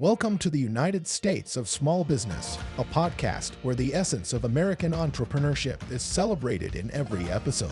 Welcome to the United States of Small Business, a podcast where the essence of American entrepreneurship is celebrated in every episode.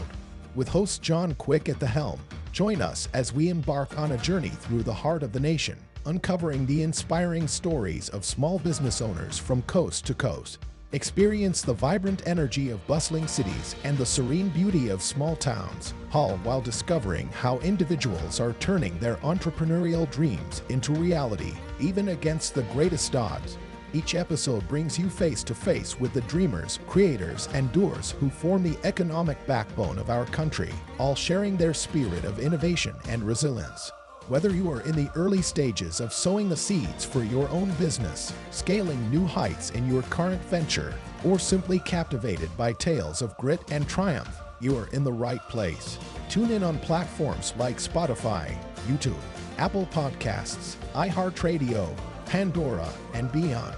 With host John Quick at the helm, join us as we embark on a journey through the heart of the nation, uncovering the inspiring stories of small business owners from coast to coast. Experience the vibrant energy of bustling cities and the serene beauty of small towns, all while discovering how individuals are turning their entrepreneurial dreams into reality, even against the greatest odds. Each episode brings you face to face with the dreamers, creators, and doers who form the economic backbone of our country, all sharing their spirit of innovation and resilience. Whether you are in the early stages of sowing the seeds for your own business, scaling new heights in your current venture, or simply captivated by tales of grit and triumph, you are in the right place. Tune in on platforms like Spotify, YouTube, Apple Podcasts, iHeartRadio, Pandora, and beyond.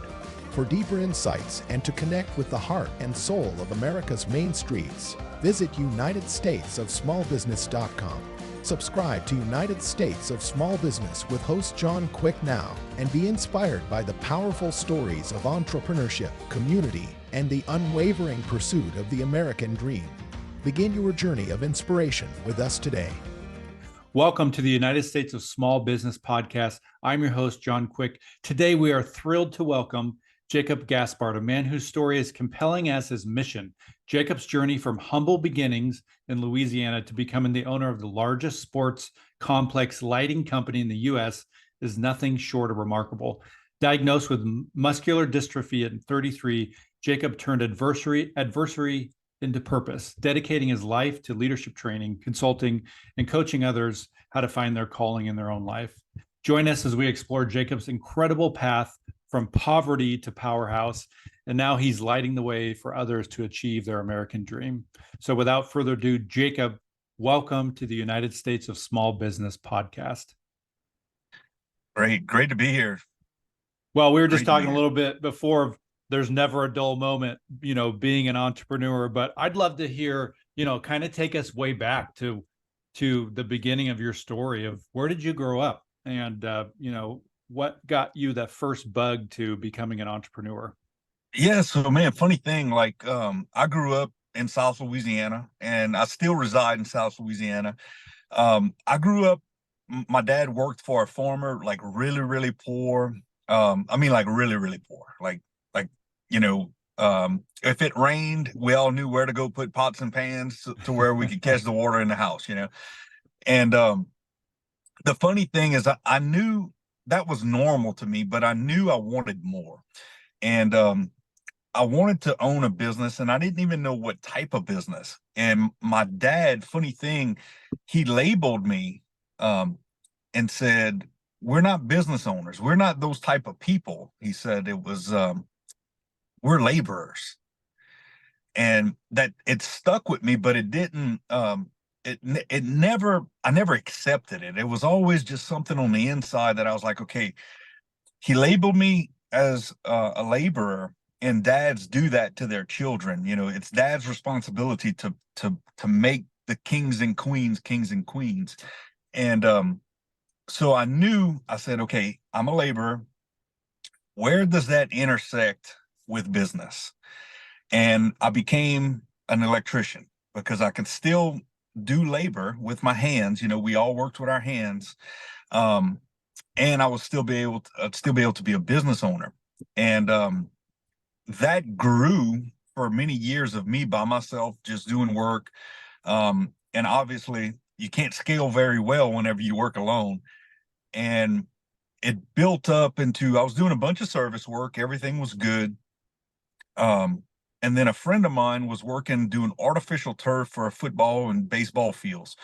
For deeper insights and to connect with the heart and soul of America's main streets, visit UnitedStatesOfSmallBusiness.com. Subscribe to United States of Small Business with host John Quick now and be inspired by the powerful stories of entrepreneurship, community, and the unwavering pursuit of the American dream. Begin your journey of inspiration with us today. Welcome to the United States of Small Business podcast. I'm your host, John Quick. Today, we are thrilled to welcome Jacob Gaspard, a man whose story is compelling as his mission. Jacob's journey from humble beginnings in Louisiana to becoming the owner of the largest sports complex lighting company in the U.S. is nothing short of remarkable. Diagnosed with muscular dystrophy at 33, Jacob turned adversity into purpose, dedicating his life to leadership training, consulting, and coaching others how to find their calling in their own life. Join us as we explore Jacob's incredible path from poverty to powerhouse, and now he's lighting the way for others to achieve their American dream. So without further ado, Jacob, welcome to the United States of Small Business podcast. Great to be here. Well, we were just talking a little bit before, there's never a dull moment, being an entrepreneur, but I'd love to hear, kind of take us way back to the beginning of your story of where did you grow up and, what got you that first bug to becoming an entrepreneur? Yeah, so man, funny thing, I grew up in South Louisiana and I still reside in South Louisiana. I grew up, my dad worked for a farmer, really, really poor. Really poor. If it rained, we all knew where to go put pots and pans to where we could catch the water in the house, And the funny thing is I knew that was normal to me, but I knew I wanted more. And I wanted to own a business, and I didn't even know what type of business. And my dad, funny thing, he labeled me and said, "We're not business owners. We're not those type of people." He said it was, "We're laborers." And that it stuck with me, but it didn't, I never accepted it. It was always just something on the inside that I was like, okay, he labeled me as a laborer, and dads do that to their children. It's dad's responsibility to make the kings and queens. And so I said, okay, I'm a laborer. Where does that intersect with business? And I became an electrician because I could still do labor with my hands. We all worked with our hands. And I would still be able to be a business owner. And that grew for many years of me by myself, just doing work. And obviously you can't scale very well whenever you work alone. And it built up into, I was doing a bunch of service work. Everything was good. And then a friend of mine was doing artificial turf for a football and baseball fields.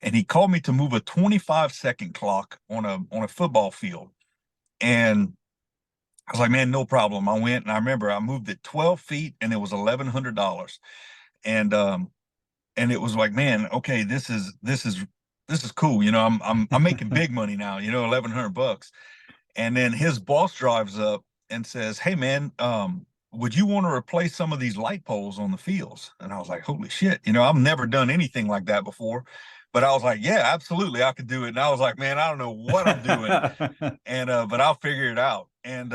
And he called me to move a 25-second clock on a football field. And I was like, man, no problem. I went, and I remember I moved it 12 feet and it was $1,100. And it was like, man, okay, this is cool. I'm making big money now, $1,100. And then his boss drives up and says, hey man, would you want to replace some of these light poles on the fields? And I was like, holy shit, I've never done anything like that before. but I was like, yeah, absolutely, I could do it. And I was like, man, I don't know what I'm doing, and but I'll figure it out. And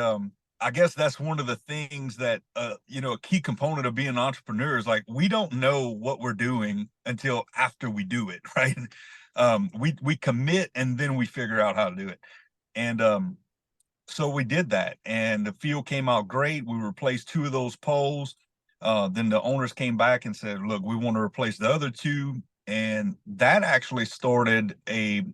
I guess that's one of the things that you know, a key component of being an entrepreneur is like we don't know what we're doing until after we do it, right? We commit and then we figure out how to do it. And so we did that, and the field came out great. We replaced 2 of those poles. Then the owners came back and said, look, we want to replace the other 2. And that actually started a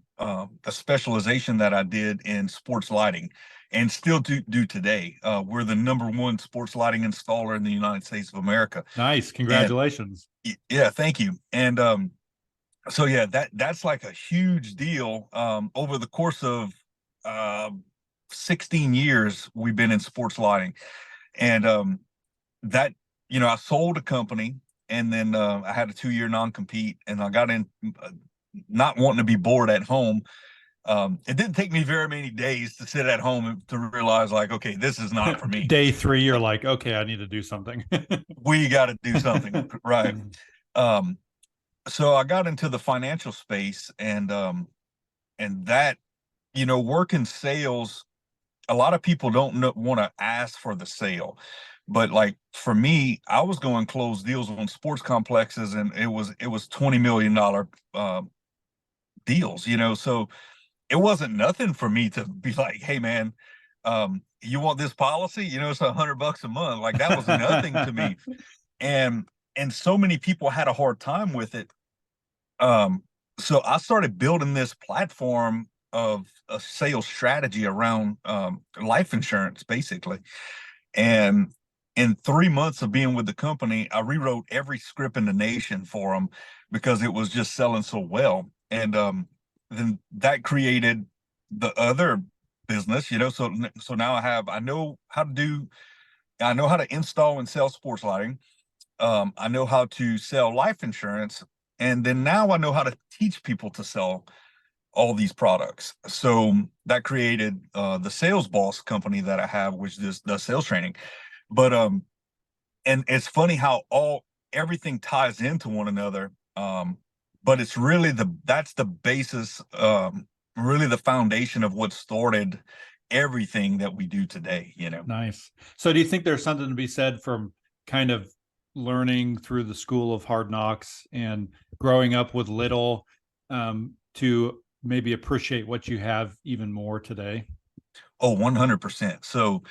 specialization that I did in sports lighting, and still do today. We're the #1 sports lighting installer in the United States of America. Nice. Congratulations. And, yeah, thank you. And so yeah, that's like a huge deal. Over the course of 16 years, we've been in sports lighting. And that, you know, I sold a company, and then I had a 2-year non-compete, and I got in not wanting to be bored at home. It didn't take me very many days to sit at home to realize, like, okay, this is not for me. Day 3, you're like, okay, I need to do something. We got to do something, right? So I got into the financial space, and that, you know, working sales, a lot of people don't want to ask for the sale. But like for me, I was going close deals on sports complexes, and it was $20 million deals, you know. So it wasn't nothing for me to be like, hey man, you want this policy? You know, it's $100 a month. Like that was nothing to me. And so many people had a hard time with it. So I started building this platform of a sales strategy around life insurance, basically. And in 3 months of being with the company, I rewrote every script in the nation for them because it was just selling so well. And then that created the other business, you know. So now I know how to install and sell sports lighting. I know how to sell life insurance, and then now I know how to teach people to sell all these products. So that created the Sales Boss company that I have, which does sales training. But and it's funny how everything ties into one another. But it's really that's the basis, really the foundation of what started everything that we do today, you know. Nice. So do you think there's something to be said from kind of learning through the school of hard knocks and growing up with little, to maybe appreciate what you have even more today? Oh, 100%. So,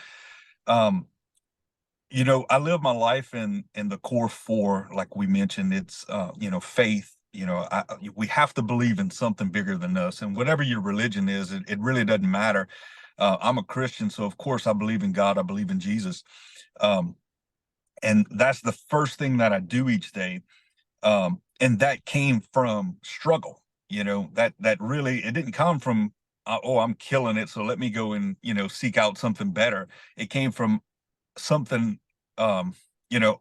you know, I live my life in the core 4, like we mentioned. It's, you know, faith. You know, we have to believe in something bigger than us, and whatever your religion is, it really doesn't matter. I'm a Christian, so of course I believe in God. I believe in Jesus. And that's the first thing that I do each day. And that came from struggle, you know, that really, it didn't come from, oh, I'm killing it, so let me go and, you know, seek out something better. It came from something, you know,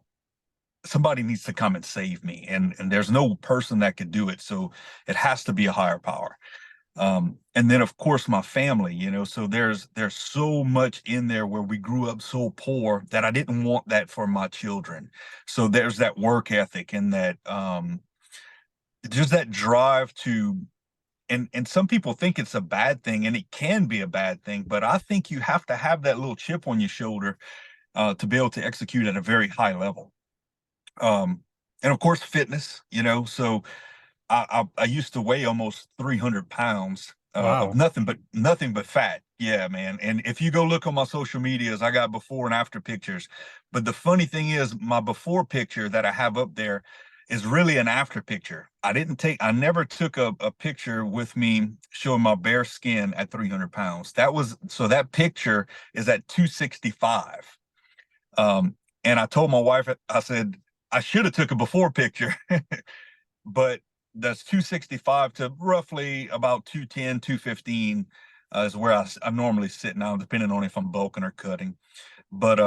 somebody needs to come and save me. And there's no person that could do it. So it has to be a higher power. And then of course my family, you know, so there's so much in there where we grew up so poor that I didn't want that for my children. So there's that work ethic and that, just that drive to, and some people think it's a bad thing, and it can be a bad thing, but I think you have to have that little chip on your shoulder to be able to execute at a very high level. And of course fitness, you know, so I used to weigh almost 300 pounds Wow. of nothing but fat. Yeah, man. And if you go look on my social medias, I got before and after pictures. But the funny thing is, my before picture that I have up there is really an after picture. I never took a picture with me showing my bare skin at 300 pounds. That picture is at 265. And I told my wife, I said, I should have took a before picture, but that's 265 to roughly about 210, 215 is where I normally sit now, depending on if I'm bulking or cutting. But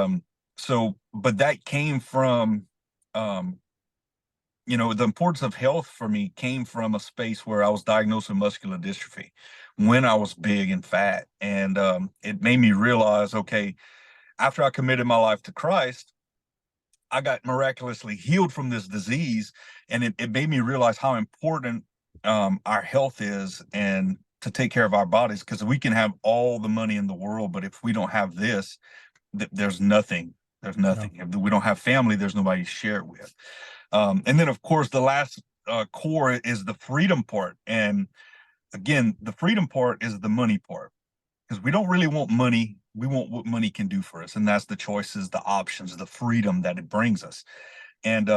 but that came from, you know, the importance of health for me came from a space where I was diagnosed with muscular dystrophy when I was big and fat. And it made me realize, okay, after I committed my life to Christ, I got miraculously healed from this disease. And it made me realize how important our health is, and to take care of our bodies, because we can have all the money in the world, but if we don't have this, there's nothing. There's nothing. If we don't have family, there's nobody to share it with. And then, of course, the last core is the freedom part. And again, the freedom part is the money part, because we don't really want money. We want what money can do for us. And that's the choices, the options, the freedom that it brings us. And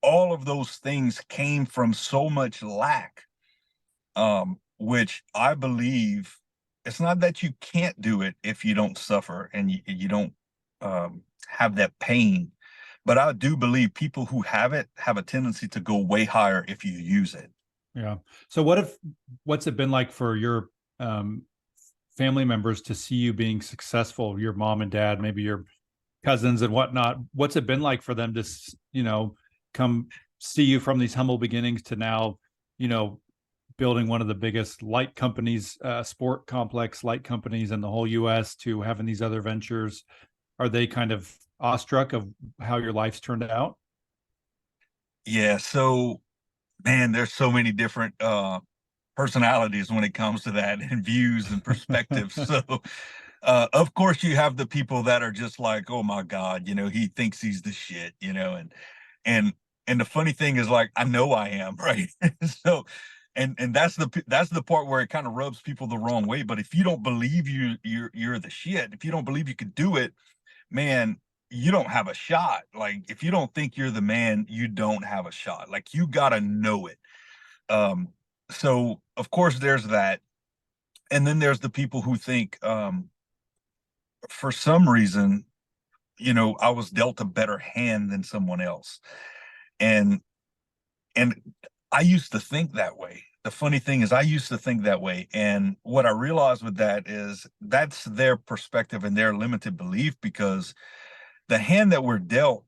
all of those things came from so much lack, which I believe it's not that you can't do it if you don't suffer and you don't have that pain. But I do believe people who have it have a tendency to go way higher if you use it. Yeah. So what's it been like for your family members to see you being successful, your mom and dad, maybe your cousins and whatnot? What's it been like for them to, come see you from these humble beginnings to now, building one of the biggest light companies, sport complex light companies in the whole US, to having these other ventures? Are they kind of awestruck of how your life's turned out? Yeah. So, man, there's so many different personalities when it comes to that, and views and perspectives. So, of course, you have the people that are just like, oh my God, he thinks he's the shit, and and the funny thing is, like, I know I am, right? So, and that's the part where it kind of rubs people the wrong way. But if you don't believe you're the shit, if you don't believe you could do it, man, you don't have a shot. Like, if you don't think you're the man, you don't have a shot. Like, you gotta know it. So of course there's that. And then there's the people who think, for some reason, I was dealt a better hand than someone else. And and I used to think that way. The funny thing is, I used to think that way. And what I realized with that is that's their perspective and their limited belief, because the hand that we're dealt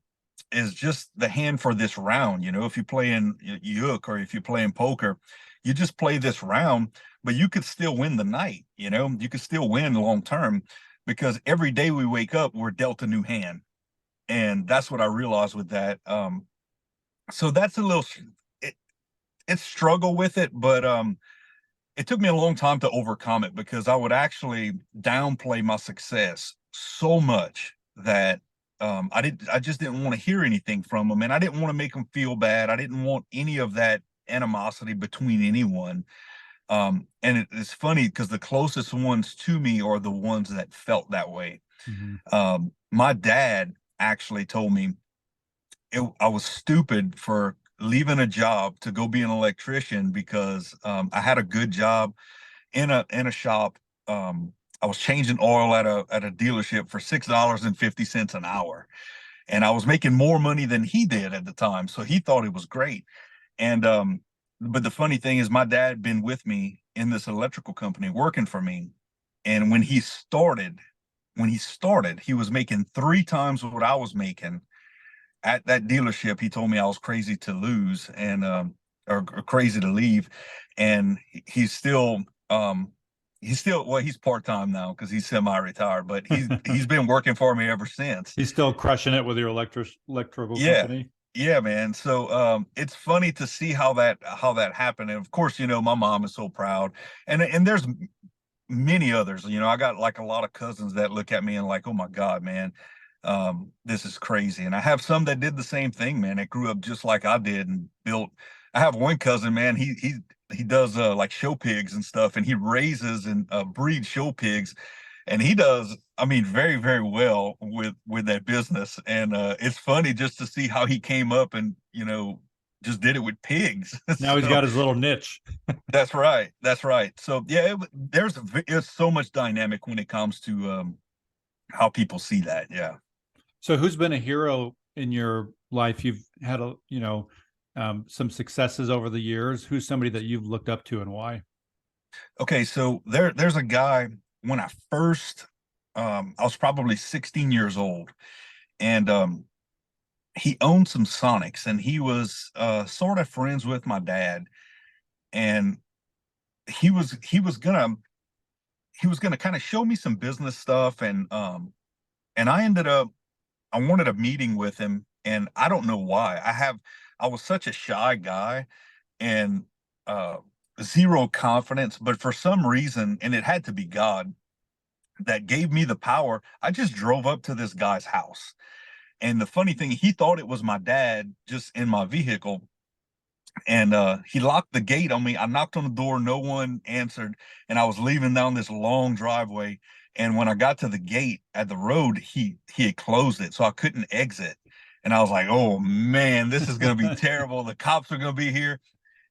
is just the hand for this round. If you play in Yook, or if you play in poker, you just play this round, but you could still win the night. You could still win long term, because every day we wake up, we're dealt a new hand. And that's what I realized with that. So that's a little, it's struggle with it, but it took me a long time to overcome it, because I would actually downplay my success so much that I just didn't want to hear anything from them, and I didn't want to make them feel bad. I didn't want any of that animosity between anyone. And it's funny, because the closest ones to me are the ones that felt that way. Mm-hmm. My dad actually told me I was stupid for leaving a job to go be an electrician, because I had a good job in a shop. I was changing oil at a dealership for $6.50 an hour, and I was making more money than he did at the time. So he thought it was great. And but the funny thing is, my dad had been with me in this electrical company working for me, and when he started, he was making 3 times what I was making at that dealership. He told me I was crazy to lose, and or crazy to leave. And he's still well, he's part-time now, because he's semi-retired, but he's been working for me ever since. He's still crushing it with your electrical Yeah. company. Yeah, man. So it's funny to see how that happened. And of course, my mom is so proud. And there's many others. I got like a lot of cousins that look at me and like, oh my God, man, this is crazy. And I have some that did the same thing, man, that grew up just like I did and built. I have one cousin, man, he does like show pigs and stuff, and he raises and breeds show pigs, and he does, I mean, very, very well with that business. And it's funny just to see how he came up and just did it with pigs. Now he's got his little niche. That's right. That's right. So yeah, there's so much dynamic when it comes to how people see that. Yeah. So who's been a hero in your life? You've had some successes over the years. Who's somebody that you've looked up to, and why? Okay, so there's a guy. When I first I was probably 16 years old, and he owned some Sonics, and he was sort of friends with my dad, and he was gonna kind of show me some business stuff. And I ended up, I wanted a meeting with him, and I don't know why. I was such a shy guy, and zero confidence, but for some reason, and it had to be God that gave me the power, I just drove up to this guy's house. And the funny thing, he thought it was my dad just in my vehicle. And he locked the gate on me. I knocked on the door, no one answered, and I was leaving down this long driveway. And when I got to the gate at the road, he had closed it, so I couldn't exit. And I was like, "Oh man, this is going to be terrible. The cops are going to be here."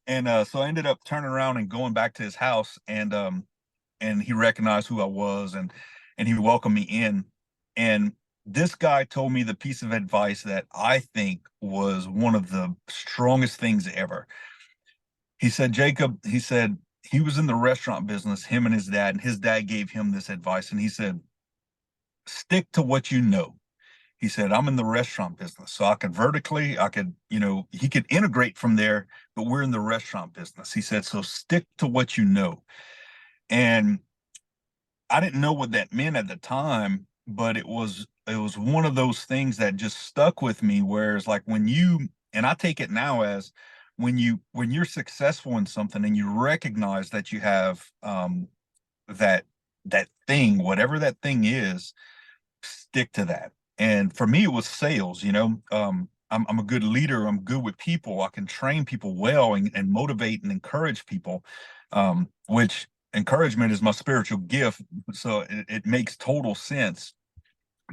And so I ended up turning around and going back to his house, and he recognized who I was, and he welcomed me in. And this guy told me the piece of advice that I think was one of the strongest things ever. He said, Jacob, he said, he was in the restaurant business, him and his dad gave him this advice. And he said, stick to what you know. He said, I'm in the restaurant business, so I could he could integrate from there, but we're in the restaurant business. He said, so stick to what you know. And I didn't know what that meant at the time, but it was one of those things that just stuck with me. Whereas like and I take it now as when you're successful in something and you recognize that you have that thing, whatever that thing is, stick to that. And for me, it was sales. I'm a good leader. I'm good with people. I can train people well and motivate and encourage people, which encouragement is my spiritual gift. So it makes total sense.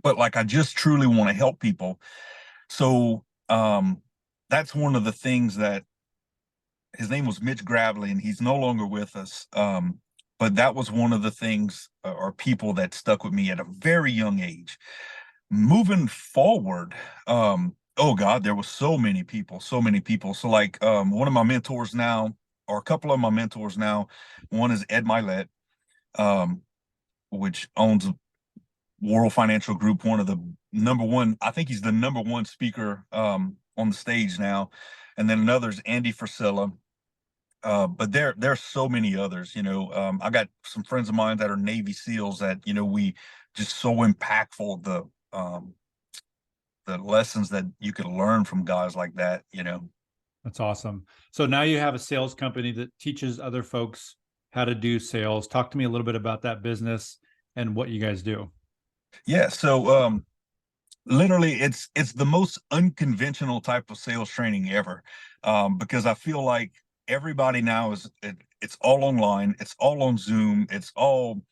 But like, I just truly want to help people. So that's one of the things that his name was Mitch Gravely, and he's no longer with us. But that was one of the things or people that stuck with me at a very young age. Moving forward, oh God, there was so many people. So like one of my mentors now, or a couple of my mentors now, one is Ed Milet, which owns World Financial Group, one of the number one, I think he's the number one speaker on the stage now. And then another is Andy Frisella. But there's so many others. I got some friends of mine that are Navy SEALs that, we just so impactful, the lessons that you could learn from guys like that. That's awesome. So now you have a sales company that teaches other folks how to do sales. Talk to me a little bit about that business and what you guys do. Yeah. So literally it's the most unconventional type of sales training ever, because I feel like everybody now it's all online, it's all on Zoom, it's all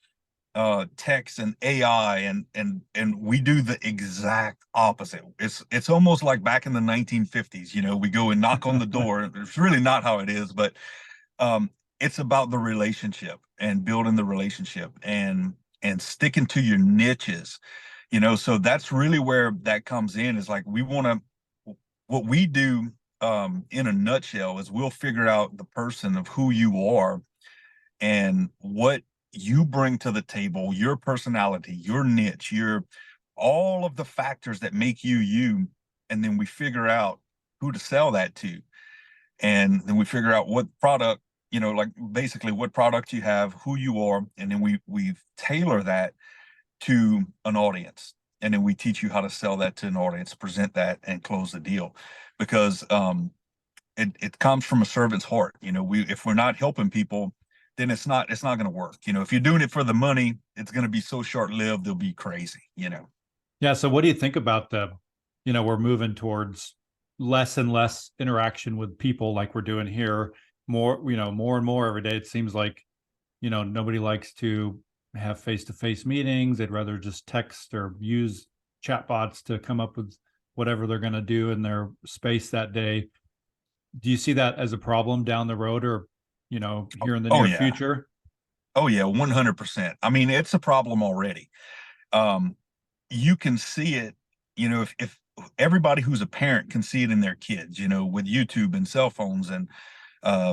text and AI, and we do the exact opposite. It's almost like back in the 1950s. We go and knock on the door. It's really not how it is, but it's about the relationship and building the relationship and sticking to your niches. So that's really where that comes in, is like what we do in a nutshell is we'll figure out the person of who you are and what you bring to the table, your personality, your niche, all of the factors that make you you. And then we figure out who to sell that to. And then we figure out what product, like basically what product you have, who you are. And then we tailor that to an audience. And then we teach you how to sell that to an audience, present that, and close the deal. Because it comes from a servant's heart. If we're not helping people, then it's not going to work. If you're doing it for the money, it's going to be so short-lived, they'll be crazy. Yeah. So what do you think about we're moving towards less and less interaction with people like we're doing here, more and more every day. It seems like, nobody likes to have face-to-face meetings. They'd rather just text or use chatbots to come up with whatever they're going to do in their space that day. Do you see that as a problem down the road, or here in the near future? Oh yeah, 100%. I mean, it's a problem already. You can see it, if everybody who's a parent can see it in their kids, with YouTube and cell phones and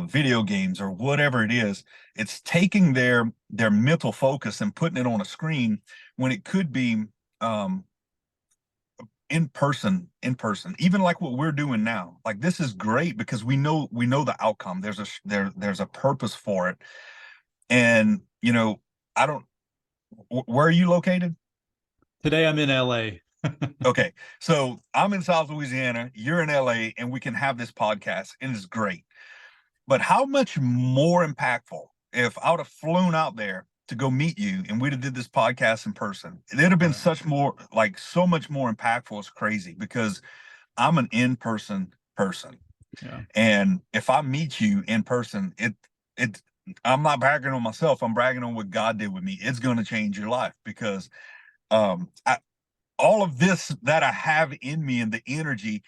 video games or whatever it is. It's taking their mental focus and putting it on a screen when it could be in person, even like what we're doing now. Like, this is great because we know the outcome. There's a purpose for it. And where are you located? Today I'm in LA. Okay, so I'm in South Louisiana, you're in LA, and we can have this podcast, and it's great. But how much more impactful if I would have flown out there to go meet you and we'd have did this podcast in person? It'd have been so much more impactful. It's crazy because I'm an in-person person. Yeah. And if I meet you in person, I'm not bragging on myself. I'm bragging on what God did with me. It's going to change your life because all of this that I have in me and the energy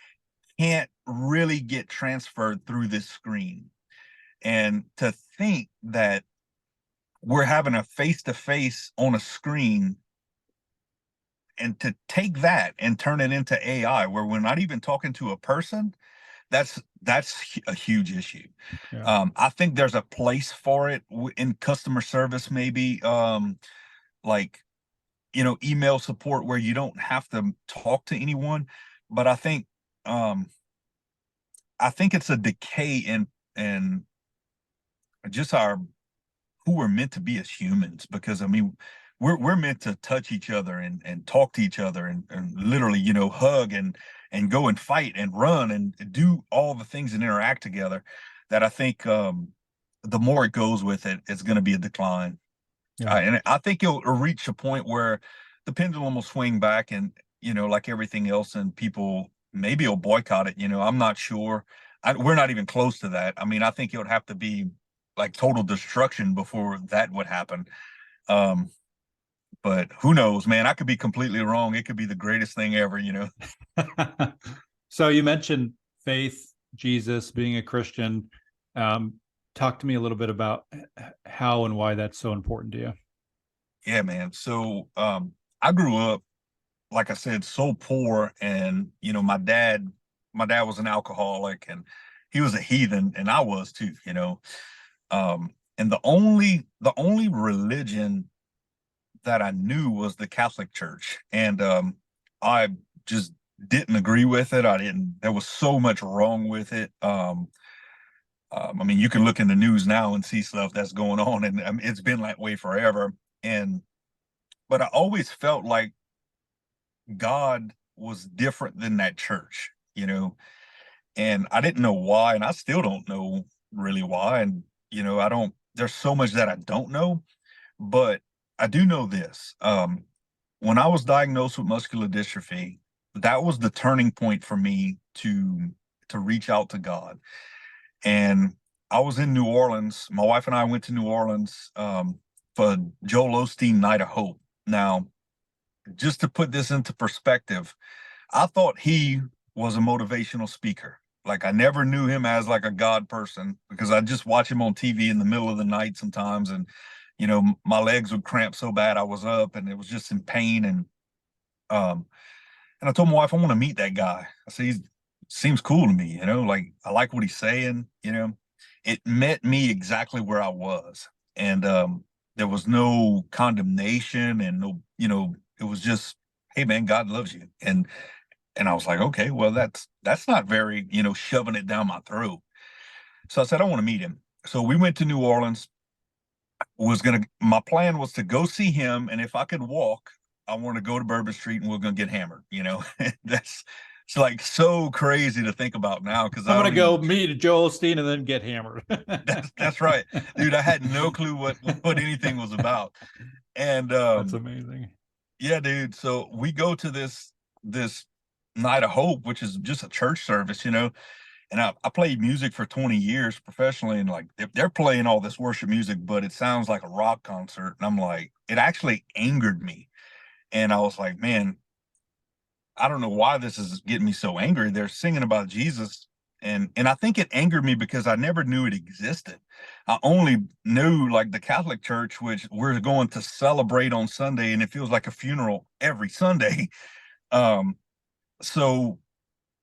can't really get transferred through this screen. And to think that we're having a face-to-face on a screen, and to take that and turn it into AI where we're not even talking to a person, that's a huge issue. Yeah. I think there's a place for it in customer service, maybe like, email support where you don't have to talk to anyone. But I think it's a decay in just who we're meant to be as humans, because I mean we're meant to touch each other and talk to each other and literally, hug and go and fight and run and do all the things and interact together, that I think the more it goes with it, it's going to be a decline. Yeah. And I think it'll reach a point where the pendulum will swing back and, like everything else, and people maybe will boycott it. I'm not sure. We're not even close to that. I mean, I think it would have to be like total destruction before that would happen. But who knows, man? I could be completely wrong. It could be the greatest thing ever, So you mentioned faith, Jesus, being a Christian. Talk to me a little bit about how and why that's so important to you. Yeah, man. So I grew up, like I said, so poor, and my dad was an alcoholic, and he was a heathen, and I was too, and the only religion that I knew was the Catholic Church, and I just didn't agree with it. There was so much wrong with it. I mean, you can look in the news now and see stuff that's going on, and it's been that way forever. But I always felt like God was different than that church, and I didn't know why, and I still don't know really why. And, there's so much that I don't know, but I do know this. When I was diagnosed with muscular dystrophy, that was the turning point for me to reach out to God. And I was in New Orleans. My wife and I went to New Orleans for Joel Osteen Night of Hope. Now, just to put this into perspective, I thought he was a motivational speaker. Like, I never knew him as like a God person, because I just watch him on TV in the middle of the night sometimes. And, my legs would cramp so bad I was up and it was just in pain. And I told my wife, I want to meet that guy. I said, he seems cool to me, like I like what he's saying, It met me exactly where I was. And there was no condemnation and no, it was just, hey man, God loves you. And I was like, okay, well, that's not very, shoving it down my throat. So I said, I want to meet him. So we went to New Orleans. My plan was to go see him, and if I could walk, I want to go to Bourbon Street and we're gonna get hammered. It's like so crazy to think about now, because I'm gonna go meet Joel Osteen and then get hammered. That's right, dude. I had no clue what anything was about. And that's amazing. Yeah, dude. So we go to this Night of Hope, which is just a church service, and I played music for 20 years professionally, and like they're playing all this worship music, but it sounds like a rock concert. And I'm like, it actually angered me. And I was like, man, I don't know why this is getting me so angry. They're singing about Jesus. And I think it angered me because I never knew it existed. I only knew like the Catholic Church, which we're going to celebrate on Sunday, and it feels like a funeral every Sunday. So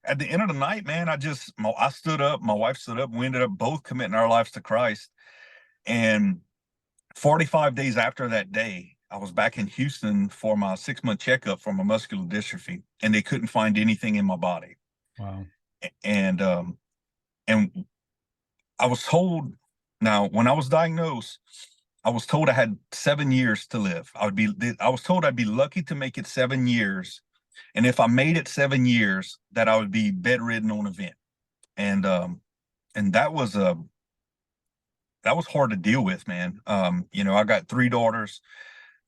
at the end of the night, man, I stood up, my wife stood up, we ended up both committing our lives to Christ. And 45 days after that day, I was back in Houston for my 6-month checkup for my muscular dystrophy, and they couldn't find anything in my body. Wow. And I was told, now when I was diagnosed, I was told I had 7 years to live. I was told I'd be lucky to make it 7 years. And if I made it 7 years, that I would be bedridden on a vent. And that was hard to deal with, man. I got 3 daughters.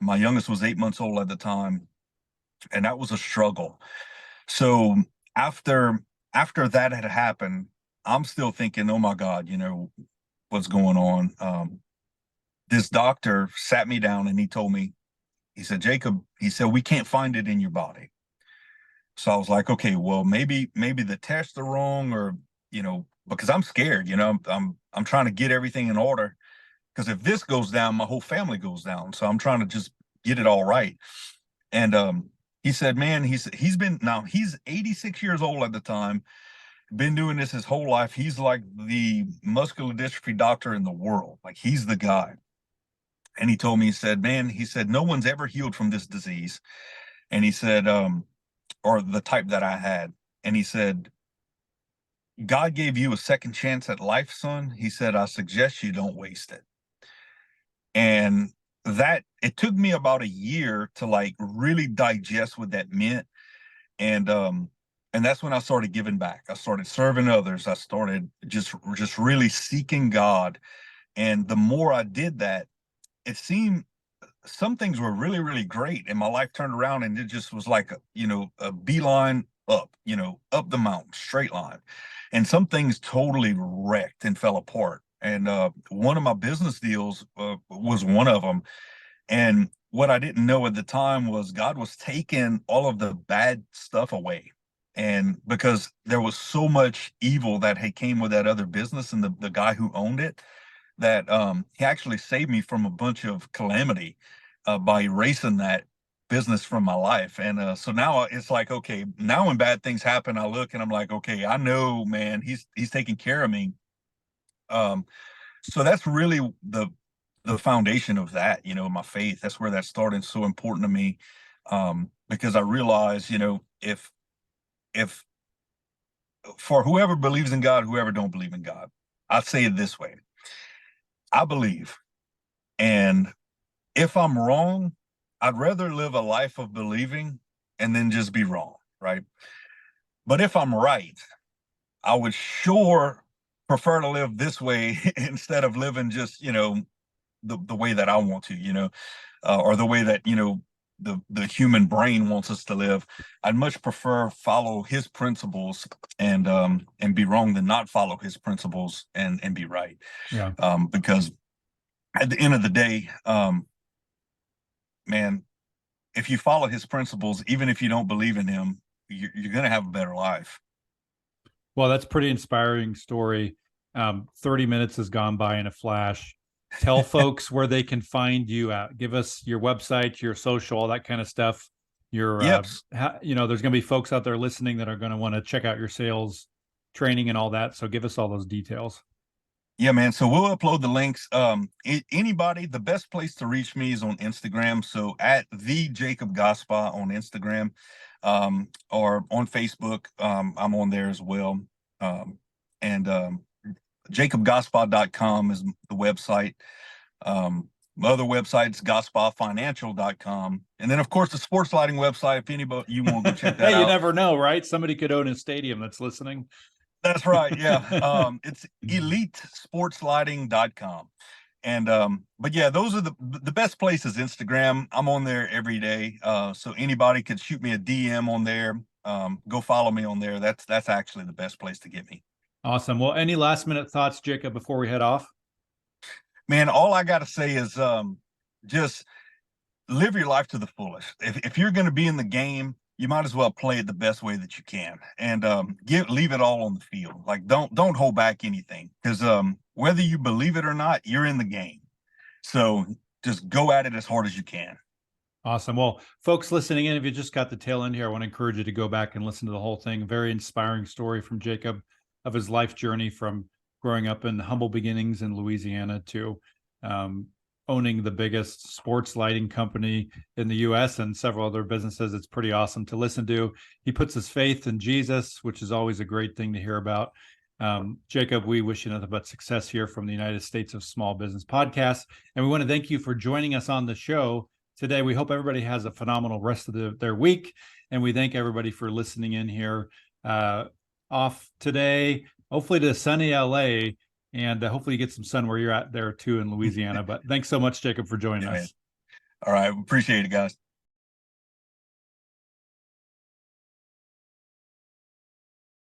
My youngest was 8 months old at the time, and that was a struggle. So after that had happened, I'm still thinking, oh my God, what's going on? This doctor sat me down and he told me, he said, Jacob, he said, we can't find it in your body. So I was like, okay, well, maybe the tests are wrong, or, because I'm scared, I'm trying to get everything in order, because if this goes down, my whole family goes down. So I'm trying to just get it all right. And he said, man, he's 86 years old at the time, been doing this his whole life. He's like the muscular dystrophy doctor in the world. Like, he's the guy. And he told me, he said, man, he said, no one's ever healed from this disease. And he said, or the type that I had. And he said, God gave you a second chance at life, son. He said, I suggest you don't waste it. And that, it took me about a year to like really digest what that meant. And that's when I started giving back. I started serving others. I started just really seeking God. And the more I did that, it seemed some things were really, really great. And my life turned around, and it just was like, a beeline up, up the mountain, straight line. And some things totally wrecked and fell apart. And one of my business deals was one of them. And what I didn't know at the time was God was taking all of the bad stuff away. And because there was so much evil that had came with that other business and the guy who owned it, that he actually saved me from a bunch of calamity by erasing that business from my life. And so now it's like, okay, now when bad things happen, I look and I'm like, okay, I know, man, he's taking care of me. So that's really the foundation of that, my faith. That's where that started. So important to me, because I realize, if for whoever believes in God, whoever don't believe in God, I say it this way: I believe, and if I'm wrong, I'd rather live a life of believing and then just be wrong, right? But if I'm right, I would sure prefer to live this way instead of living just, the way that I want to, or the way that, the human brain wants us to live. I'd much prefer follow his principles and be wrong than not follow his principles and be right. Yeah. Because at the end of the day, man, if you follow his principles, even if you don't believe in him, you're going to have a better life. Well, that's a pretty inspiring story. 30 minutes has gone by in a flash. Tell folks where they can find you at. Give us your website, your social, all that kind of stuff. Yep. There's going to be folks out there listening that are going to want to check out your sales training and all that. So give us all those details. Yeah, man. So we'll upload the links. Anybody, the best place to reach me is on Instagram. So at the Jacob Gaspard on Instagram, or on Facebook. I'm on there as well. And jacobgaspard.com is the website. My other website's gaspardfinancial.com. And then, of course, the sports lighting website, if anybody you want to go check that Hey, out. you never know, right? Somebody could own a stadium that's listening. That's right. Yeah. It's elitesportslighting.com. And but yeah, those are the best places. Instagram, I'm on there every day. So anybody could shoot me a DM on there. Go follow me on there. That's actually the best place to get me. Awesome. Well, any last minute thoughts, Jacob, before we head off? Man, all I gotta say is just live your life to the fullest. If you're gonna be in the game, you might as well play it the best way that you can, and leave it all on the field. Like, don't hold back anything, because whether you believe it or not, you're in the game. So just go at it as hard as you can. Awesome. Well, folks listening in, if you just got the tail end here, I want to encourage you to go back and listen to the whole thing. Very inspiring story from Jacob of his life journey from growing up in humble beginnings in Louisiana to owning the biggest sports lighting company in the U.S. and several other businesses. It's pretty awesome to listen to. He puts his faith in Jesus, which is always a great thing to hear about. Jacob, we wish you nothing but success here from the United States of Small Business Podcast. And we want to thank you for joining us on the show today. We hope everybody has a phenomenal rest of their week. And we thank everybody for listening in here off today, hopefully to sunny LA. and hopefully you get some sun where you're at there too in Louisiana. But thanks so much, Jacob, for joining us. All right. Appreciate it, guys.